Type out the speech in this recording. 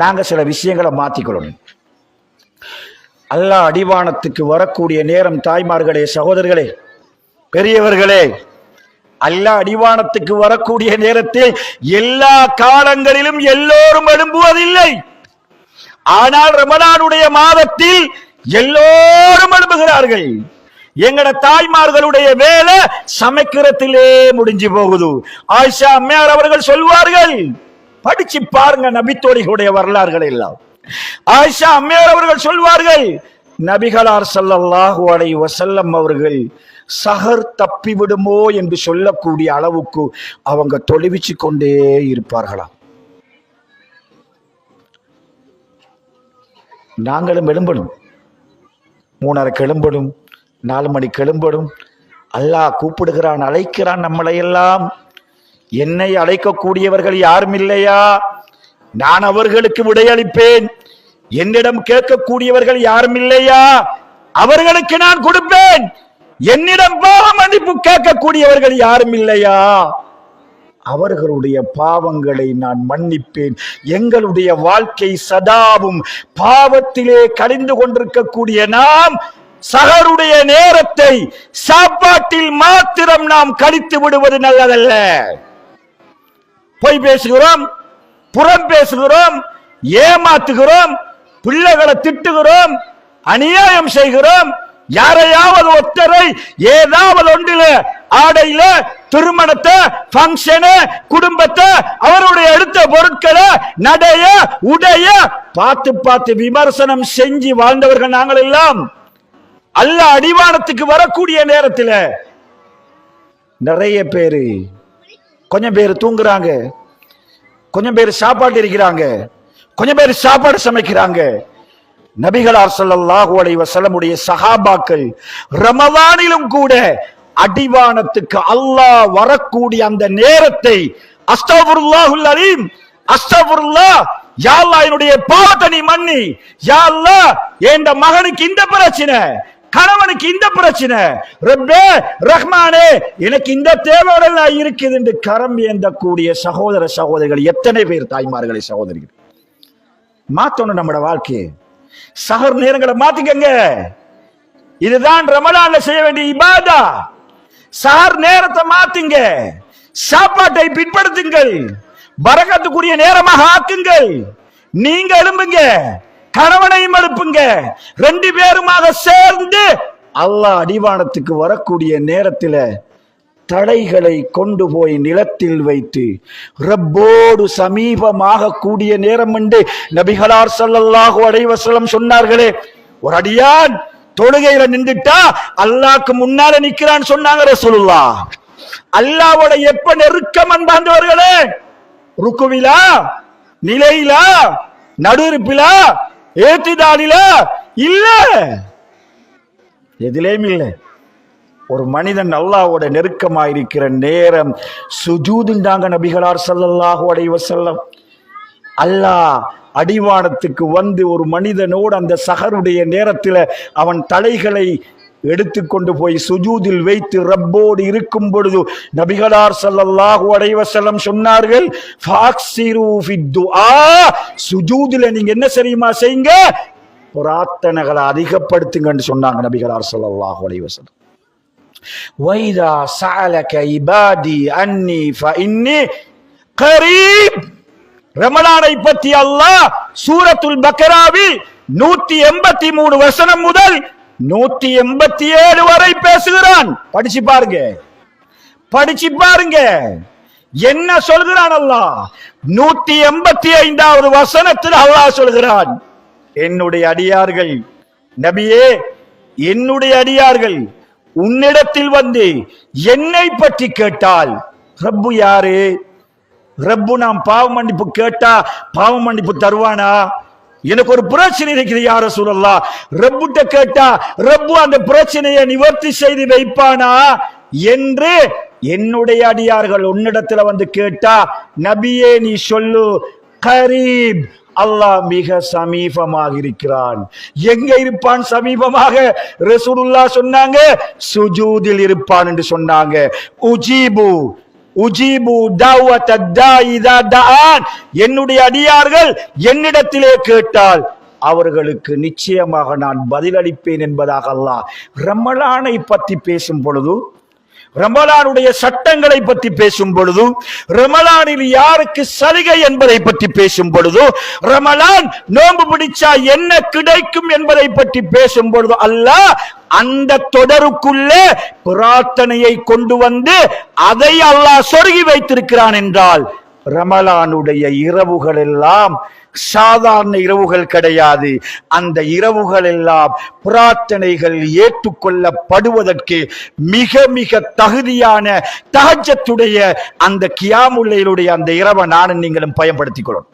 நாங்க சில விஷயங்களை மாத்திக்கொள்ளணும். அல்லாஹ் அடிவானத்துக்கு வரக்கூடிய நேரம், தாய்மார்களே, சகோதரர்களே, பெரியவர்களே, அல்லாஹ் அடிவானத்துக்கு வரக்கூடிய நேரத்தில் எல்லா காலங்களிலும் எல்லோரும் எழும்புவதில்லை. ஆனால் ரமலானுடைய மாதத்தில் எல்லோரும் எழும்புகிறார்கள். எங்கட தாய்மார்களுடைய வேலை சமைக்கிறதிலே முடிஞ்சு போகுது. ஆயிஷா அம்மையார் அவர்கள் சொல்வார்கள், படிச்சு பாருங்க நபித்தோழிகளுடைய வரலாறுகள் எல்லாம். ஆயிஷா அம்மையார் அவர்கள் சொல்வார்கள், நபிகளார் ஸல்லல்லாஹு அலைஹி வஸல்லம் அவர்கள் சஹர் தப்பி விடுமோ என்று சொல்லக்கூடிய அளவுக்கு அவங்க தொலைவிச்சு கொண்டே இருப்பார்களாம். நாங்களும் எழும்பணும், 3:30 எழும்பணும், 4 மணிக்கு எழும்பணும். அல்லாஹ் கூப்பிடுகிறான், அழைக்கிறான் நம்மளை எல்லாம். என்னை அழைக்கக்கூடியவர்கள் யாரும் இல்லையா? நான் அவர்களுக்கு விடையளிப்பேன். என்னிடம் கேட்கக்கூடியவர்கள் யாரும் இல்லையா? அவர்களுக்கு நான் கொடுப்பேன். என்னிடம் பாவ மன்னிப்பு கேட்கக்கூடியவர்கள் யாரும் இல்லையா? அவர்களுடைய பாவங்களை நான் மன்னிப்பேன். எங்களுடைய வாழ்க்கை சதாவும் பாவத்திலே கழிந்து கொண்டிருக்கக்கூடிய நாம் சஹருடைய நேரத்தை சாப்பாட்டில் மாத்திரம் நாம் கழித்து விடுவது நல்லதல்ல. பொய் பேசுகிறோம், புறம் பேசுகிறோம், ஏமாத்துகிறோம், பிள்ளைகளை திட்டுகிறோம், அநியாயம் செய்கிறோம். யாரையாவது ஒருத்தரை ஏதாவது ஒன்றில, ஆடையில, திருமணத்தை, பங்கனை, குடும்பத்தை, அவருடைய எடுத்த பொருட்களை, நடைய, உடைய பார்த்து பார்த்து விமர்சனம் செஞ்சு வாழ்ந்தவர்கள் நாங்கள் எல்லாம். அல்லாஹ் அடிவானத்துக்கு வரக்கூடிய நேரத்தில் நிறைய பேரு, கொஞ்சம் பேர் தூங்குறாங்க, கொஞ்சம் பேர் சாப்பாடு இருக்கிறாங்க, கொஞ்சம் பேர் சாப்பாடு சமைக்கிறாங்க. நபிகளார் ஸல்லல்லாஹு அலைஹி வஸல்லம் உடைய சஹாபாக்கள் ரமலானிலும் கூட அடிவானத்துக்கு அல்லாஹ் வரக்கூடிய அந்த நேரத்தை அஸ்தக்ஃபிருல்லாஹுல் அலீம், அஸ்தக்ஃபிருல்லாஹ், யா அல்லாஹ் என்னுடைய பாவத்தை நீ மன்னி, யா அல்லாஹ் என் மகனுக்கு இந்த பிரச்சனை, கணவனுக்கு இந்த பிரச்சனை, ரப்பே ரஹ்மானே எனக்கு இந்த தேவைகள் இருக்குது என்று கரம் ஏந்தக்கூடிய சகோதர சகோதரிகள் எத்தனை பேர், தாய்மார்களே, சகோதரிகள். மாத்தணும் நம்மட வாழ்க்கையை. சஹர் நேரங்களை மாத்திக்கங்க. இதுதான் ரமலான்ல செய்ய வேண்டிய இபாதா. சஹர் நேரத்தை மாத்துங்க, சாப்பாட்டை பின்படுத்துங்கள், பரக்கத்துக்குரிய நேரமாக ஆக்குங்கள். நீங்க எழும்புங்க, கணவனையும் எழுப்புங்க, 2 பேருமாக சேர்ந்து அல்லாஹ் அடிவானத்துக்கு வரக்கூடிய நேரத்தில் தடைகளை கொண்டு போய் நிலத்தில் வைத்து ரப்போடு சமீபமாக கூடிய நேரம் என்று நபிகளார் ஸல்லல்லாஹு அலைஹி வஸல்லம் சொன்னார்களே. ஒரு அடியான் தொழுகையில நின்றுட்டா அல்லாஹ்க்கு முன்னால நிக்கிறான்னு சொன்னாங்க ரசூலுல்லாஹ். அல்லாஹ்வோட எப்ப நெருக்கம் அன்பார்ந்தவர்களே, ருக்குவிலா, நிலையிலா, நடுஇருப்பிலா, ஏத்திதாலிலா இல்ல, எதிலேயும் இல்லை. ஒரு மனிதன் அல்லாஹ்வோட நெருக்கமாயிருக்கிற நேரம் சுஜூதில் தாங்க நபிகளார் ஸல்லல்லாஹு அலைஹி வஸல்லம். அல்லாஹ் அடிவானத்துக்கு வந்து ஒரு மனிதனோடு அந்த சஹருடைய நேரத்தில் அவன் தலைகளை எடுத்துக்கொண்டு போய் சுஜூதில் வைத்து ரப்போடு இருக்கும் பொழுது நபிகளார் ஸல்லல்லாஹு அலைஹி வஸல்லம் சொன்னார்கள், ஃபாக்ஸிரு ஃபித்துஆ, சுஜூதில நீங்க என்ன சரிமா செய்யுங்க, பிரார்த்தனைகளை அதிகப்படுத்துங்கன்னு சொன்னாங்க நபிகளார் ஸல்லல்லாஹு அலைஹி வஸல்லம். வைதா சஅலக இபாதி அன்னி ஃபஇன்னி கரீப். ரமலானை பற்றி அல்லாஹ் சூரத்துல் பக்ராவில் 183 வசனம் முதல் 187 வரை பேசுகிறான். படிச்சு பாருங்க, படிச்சு பாருங்க என்ன சொல்கிறான் அல்லாஹ். 185வது வசனத்தில் அல்லாஹ் சொல்கிறான், என்னுடைய அடியார்கள், நபியே என்னுடைய அடியார்கள் உன்னிடத்தில் வந்து என்னை பற்றி கேட்டால், ரப்பு யாரு? ரப்பு நாம் பாவ மன்னிப்பு கேட்டா பாவ மன்னிப்பு தருவானா? எனக்கு ஒரு பிரச்சனை இருக்குது யா ரசூலல்லாஹ், ரப்புட்ட கேட்டா ரப்பு அந்த பிரச்சனையை நிவர்த்தி செய்து வைப்பானா என்று என்னுடைய அடியார்கள் உன்னிடத்துல வந்து கேட்டா, நபியே நீ சொல்லு, கரீப், அல்லாஹ் மிக சமீபமாக இருக்கிறான். எங்க இருப்பான் சமீபமாக? ரசூலுல்லாஹ் சொன்னாங்க, சுஜூதில் இருப்பான் என்று சொன்னாங்க. உஜீபு, உஜீபு தஅவத்தத் தாஇ இதா தஆன், என்னுடைய அடியார்கள் என்னிடத்திலே கேட்டால் அவர்களுக்கு நிச்சயமாக நான் பதிலளிப்பேன் என்பதாக அல்லாஹ் ரமலானை பற்றி பேசும் பொழுது, ரமலானுடைய சட்டங்களை பற்றி பேசும் பொழுது, ரமலானில் யாருக்கு சலுகை என்பதை பற்றி பேசும் பொழுது, ரமலான் நோன்பு பிடிச்சா என்ன கிடைக்கும் என்பதை பற்றி பேசும் பொழுது அல்லாஹ் அந்த தொடருக்குள்ளே பிரார்த்தனையை கொண்டு வந்து அதை அல்லாஹ் சொருகி வைத்திருக்கிறான் என்றால், ரமலானுடைய இரவுகள் எல்லாம் சாதாரண இரவுகள் கிடையாது. அந்த இரவுகள் எல்லாம் பிரார்த்தனைகள் ஏற்றுக்கொள்ளப்படுவதற்கு மிக மிக தகுதியான தஹஜ்ஜத்துடைய அந்த கியாமுல் லைலுடைய அந்த இரவை நானும் நீங்களும் பயன்படுத்திக் கொள்ளும்.